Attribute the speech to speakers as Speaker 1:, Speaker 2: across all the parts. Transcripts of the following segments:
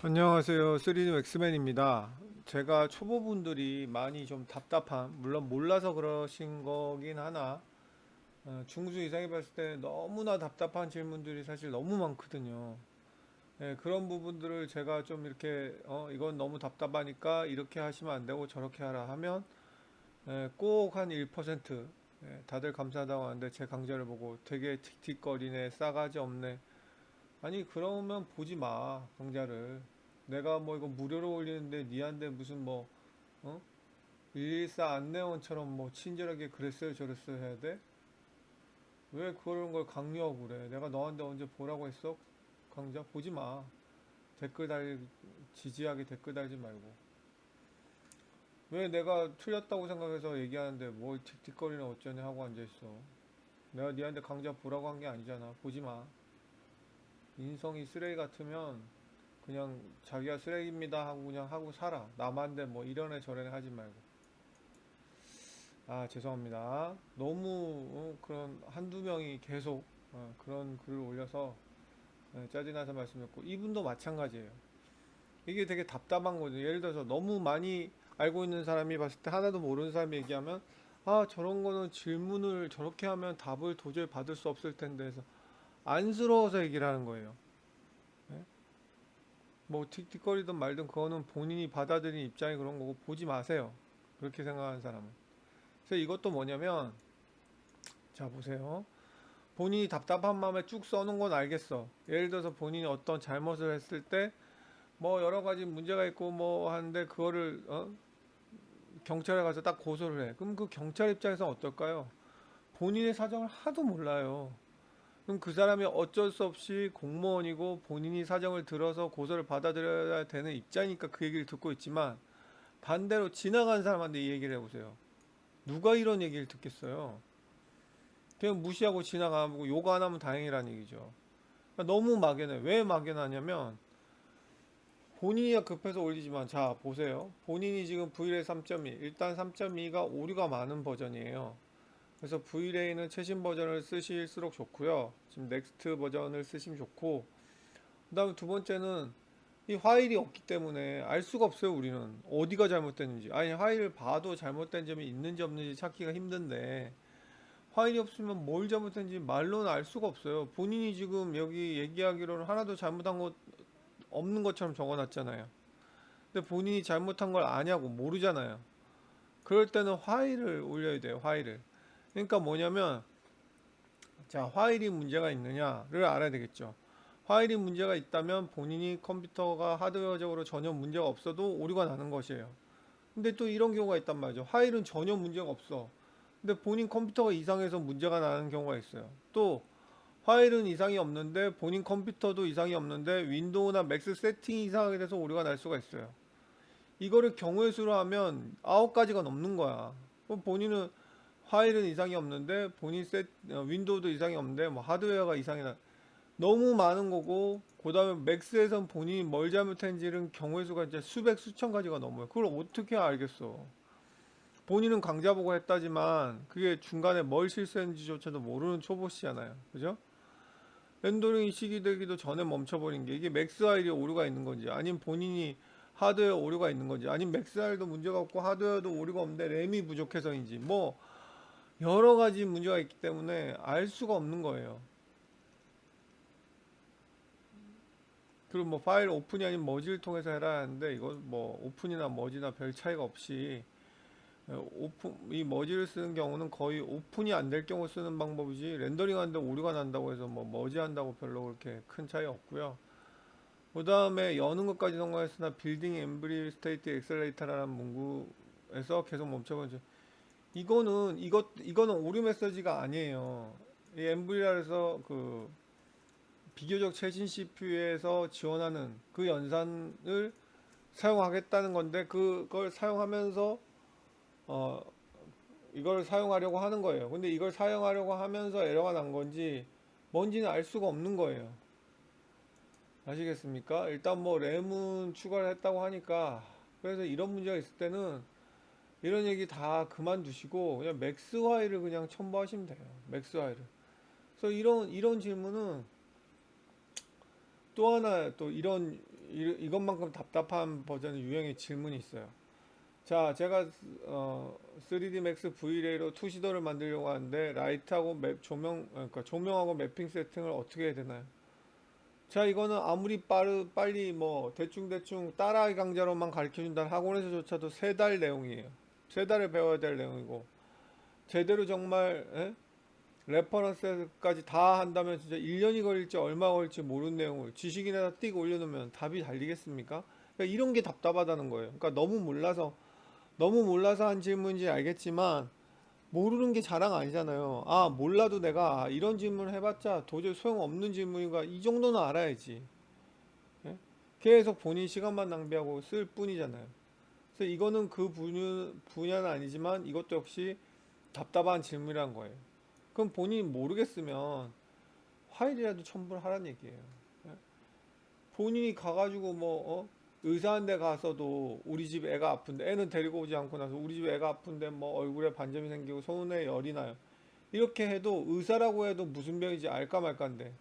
Speaker 1: 안녕하세요. 3D 엑스맨입니다. 제가 초보분들이 많이 좀 답답한, 물론 몰라서 그러신 거긴 하나, 중수 이상이 봤을 때 너무나 답답한 질문들이 사실 너무 많거든요. 예, 그런 부분들을 제가 좀 이렇게, 이건 너무 답답하니까 이렇게 하시면 안 되고 저렇게 하라 하면, 꼭 한 1%, 다들 감사하다고 하는데 제 강좌를 보고 되게 틱틱거리네, 싸가지 없네, 아니 그러면 보지 마 강좌를. 내가 뭐 이거 무료로 올리는데 니한테 무슨 뭐 어? 114 안내원처럼 뭐 친절하게 그랬어요 저랬어요 해야 돼? 왜 그런 걸 강요하고 그래? 내가 너한테 언제 보라고 했어? 강좌 보지 마. 댓글 달 지지하게 댓글 달지 말고. 왜 내가 틀렸다고 생각해서 얘기하는데 뭘 틱틱거리나 어쩌냐 하고 앉아있어. 내가 니한테 강좌 보라고 한 게 아니잖아. 보지 마. 인성이 쓰레기 같으면 그냥 자기가 쓰레기입니다 하고 그냥 하고 살아. 남한테 뭐 이런 애 저런 애 하지 말고. 아, 죄송합니다. 너무 그런 한두 명이 계속 그런 글을 올려서 짜증나서 말씀드렸고, 이분도 마찬가지예요. 이게 되게 답답한 거죠. 예를 들어서 너무 많이 알고 있는 사람이 봤을 때 하나도 모르는 사람이 얘기하면, 아, 저런 거는 질문을 저렇게 하면 답을 도저히 받을 수 없을 텐데 해서 안쓰러워서 얘기를 하는 거예요. 예? 뭐 틱틱거리든 말든 그거는 본인이 받아들인 입장이 그런 거고 보지 마세요. 그렇게 생각하는 사람은. 그래서 이것도 뭐냐면, 자 보세요. 본인이 답답한 마음에 쭉 써놓은 건 알겠어. 예를 들어서 본인이 어떤 잘못을 했을 때 뭐 여러 가지 문제가 있고 뭐 하는데 그거를 경찰에 가서 딱 고소를 해. 그럼 그 경찰 입장에서 어떨까요? 본인의 사정을 하도 몰라요. 그럼 그 사람이 어쩔 수 없이 공무원이고 본인이 사정을 들어서 고소를 받아들여야 되는 입장이니까 그 얘기를 듣고 있지만, 반대로 지나간 사람한테 이 얘기를 해보세요. 누가 이런 얘기를 듣겠어요? 그냥 무시하고 지나가고 욕 안 하면 다행이라는 얘기죠. 그러니까 너무 막연해. 왜 막연하냐면 본인이야 급해서 올리지만, 자 보세요. 본인이 지금 VLA 3.2, 일단 3.2가 오류가 많은 버전이에요. 그래서 VLA는 최신 버전을 쓰실수록 좋고요. 지금 넥스트 버전을 쓰시면 좋고, 그 다음에 두 번째는 이 화일이 없기 때문에 알 수가 없어요. 우리는 어디가 잘못됐는지, 아니 화일을 봐도 잘못된 점이 있는지 없는지 찾기가 힘든데, 화일이 없으면 뭘 잘못했는지 말로는 알 수가 없어요. 본인이 지금 여기 얘기하기로는 하나도 잘못한 것 없는 것처럼 적어놨잖아요. 근데 본인이 잘못한 걸 아냐고 모르잖아요. 그럴 때는 화일을 올려야 돼요. 화일을. 그러니까 뭐냐면, 자 화일이 문제가 있느냐를 알아야 되겠죠. 화일이 문제가 있다면 본인이 컴퓨터가 하드웨어적으로 전혀 문제가 없어도 오류가 나는 것이에요. 근데 또 이런 경우가 있단 말이죠. 화일은 전혀 문제가 없어. 근데 본인 컴퓨터가 이상해서 문제가 나는 경우가 있어요. 또 파일은 이상이 없는데 본인 컴퓨터도 이상이 없는데 윈도우나 맥스 세팅이 이상하게 돼서 오류가 날 수가 있어요. 이거를 경우의 수로 하면 9가지가 넘는 거야. 그럼 본인은 파일은 이상이 없는데 본인 윈도우도 이상이 없는데 뭐 하드웨어가 이상이 나 너무 많은 거고, 그 다음에 맥스에선 본인이 뭘 잘못했는지는 경우의 수가 이제 수백 수천 가지가 넘어요. 그걸 어떻게 알겠어. 본인은 강좌 보고 했다지만 그게 중간에 뭘 실수했는지조차도 모르는 초보시잖아요. 그죠? 렌더링이 시기되기도 전에 멈춰버린 게, 이게 맥스하일이 오류가 있는 건지 아니면 본인이 하드웨어 오류가 있는 건지 아니면 맥스하일도 문제가 없고 하드웨어도 오류가 없는데 램이 부족해서인지 뭐 여러 가지 문제가 있기 때문에 알 수가 없는 거예요. 그리고 뭐 파일 오픈이 아닌 머지를 통해서 해라 하는데, 이건 뭐 오픈이나 머지나 별 차이가 없이 오픈, 이 머지를 쓰는 경우는 거의 오픈이 안 될 경우 쓰는 방법이지, 렌더링 하는데 오류가 난다고 해서 뭐 머지 한다고 별로 그렇게 큰 차이 없고요. 그 다음에 여는 것까지 성공했으나 빌딩 엠브리 스테이트 엑셀레이터라는 문구에서 계속 멈춰버리죠. 이거는 오류 메시지가 아니에요. 이 엠브리라에서 그 비교적 최신 CPU에서 지원하는 그 연산을 사용하겠다는 건데, 그걸 사용하면서 어 이걸 사용하려고 하는 거예요. 근데 이걸 사용하려고 하면서 에러가 난 건지 뭔지는 알 수가 없는 거예요. 아시겠습니까? 일단 뭐 램은 추가를 했다고 하니까, 그래서 이런 문제가 있을 때는 이런 얘기 다 그만두시고 그냥 맥스 화일을 그냥 첨부하시면 돼요. 맥스 화일을. 그래서 이런 질문은 또 하나, 또 이런 이것만큼 답답한 버전의 유형의 질문이 있어요. 자, 제가 3D Max V-Ray로 투시더를 만들려고 하는데 라이트하고 그러니까 조명하고 매핑 세팅을 어떻게 해야 되나요? 자, 이거는 아무리 빨리 뭐 대충대충 따라하기 강좌로만 가르쳐준다는 학원에서조차도 3달 내용이에요. 3달을 배워야 될 내용이고 제대로 정말 레퍼런스까지 다 한다면 진짜 1년이 걸릴지 얼마 걸릴지 모르는 내용을 지식인에다 띡 올려놓으면 답이 달리겠습니까? 그러니까 이런 게 답답하다는 거예요. 그러니까 너무 몰라서 한 질문인지 알겠지만 모르는 게 자랑 아니잖아요. 아, 몰라도 내가 이런 질문을 해봤자 도저히 소용없는 질문인가 이 정도는 알아야지. 예? 계속 본인 시간만 낭비하고 쓸 뿐이잖아요. 그래서 이거는 그 분야는 아니지만 이것도 역시 답답한 질문이란 거예요. 그럼 본인이 모르겠으면 파일이라도 첨부를 하란 얘기예요. 예? 본인이 가가지고 의사한테 가서도 우리 집 애가 아픈데 애는 데리고 오지 않고 나서 우리 집 애가 아픈데 뭐 얼굴에 반점이 생기고 손에 열이 나요. 이렇게 해도 의사라고 해도 무슨 병인지 알까 말까인데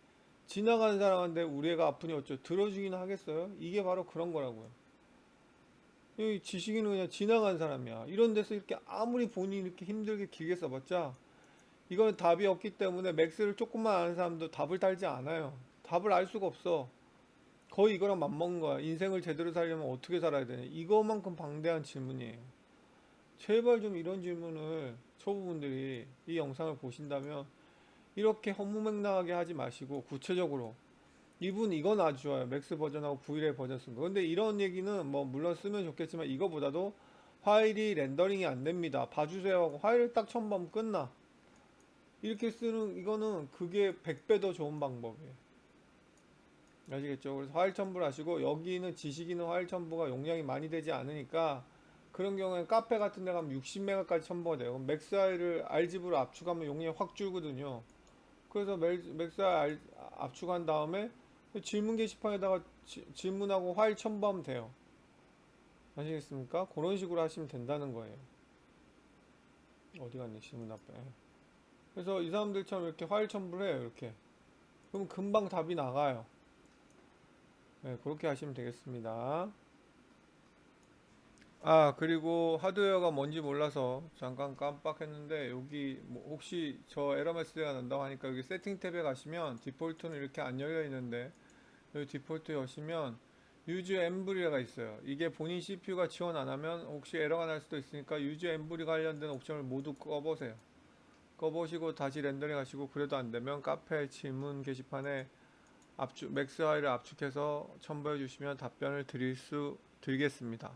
Speaker 1: 지나가는 사람한테 우리 애가 아프니 어쩌 들어주긴 하겠어요? 이게 바로 그런 거라고요. 이 지식인은 그냥 지나간 사람이야. 이런 데서 이렇게 아무리 본인이 이렇게 힘들게 길게 써봤자 이건 답이 없기 때문에 맥스를 조금만 아는 사람도 답을 달지 않아요. 답을 알 수가 없어. 거의 이거랑 맞먹는 거야. 인생을 제대로 살려면 어떻게 살아야 되냐. 이거만큼 방대한 질문이에요. 제발 좀 이런 질문을 초보분들이 이 영상을 보신다면 이렇게 허무맹랑하게 하지 마시고 구체적으로 이분 이건 아주 좋아요. 맥스 버전하고 V-Ray 버전 쓴 거. 근데 이런 얘기는 뭐 물론 쓰면 좋겠지만 이거보다도 파일이 렌더링이 안 됩니다. 봐주세요 하고 파일을 딱 첨부하면 끝나. 이렇게 쓰는 이거는 그게 100배 더 좋은 방법이에요. 아시겠죠? 그래서 파일 첨부를 하시고 여기는 지식인은 파일 첨부가 용량이 많이 되지 않으니까 그런 경우에는 카페 같은 데 가면 60메가까지 첨부가 돼요. 그럼 맥스 파일을 R집으로 압축하면 용량이 확 줄거든요. 그래서 맥스 파일 압축한 다음에 질문 게시판에다가 질문하고 파일 첨부하면 돼요. 아시겠습니까? 그런 식으로 하시면 된다는 거예요. 어디 갔니? 질문 앞에. 그래서 이 사람들처럼 이렇게 파일 첨부를 해요. 이렇게. 그럼 금방 답이 나가요. 네, 그렇게 하시면 되겠습니다. 아, 그리고 하드웨어가 뭔지 몰라서 잠깐 깜빡했는데 여기 뭐 혹시 저 에러 메시지가 난다고 하니까 여기 세팅 탭에 가시면 디폴트는 이렇게 안 열려 있는데 여기 디폴트 여시면 유즈 엠브리가 있어요. 이게 본인 CPU가 지원 안 하면 혹시 에러가 날 수도 있으니까 유즈 엠브리 관련된 옵션을 모두 꺼보세요. 꺼보시고 다시 렌더링 하시고 그래도 안 되면 카페 질문 게시판에 맥스 파일을 압축해서 첨부해 주시면 답변을 드리겠습니다.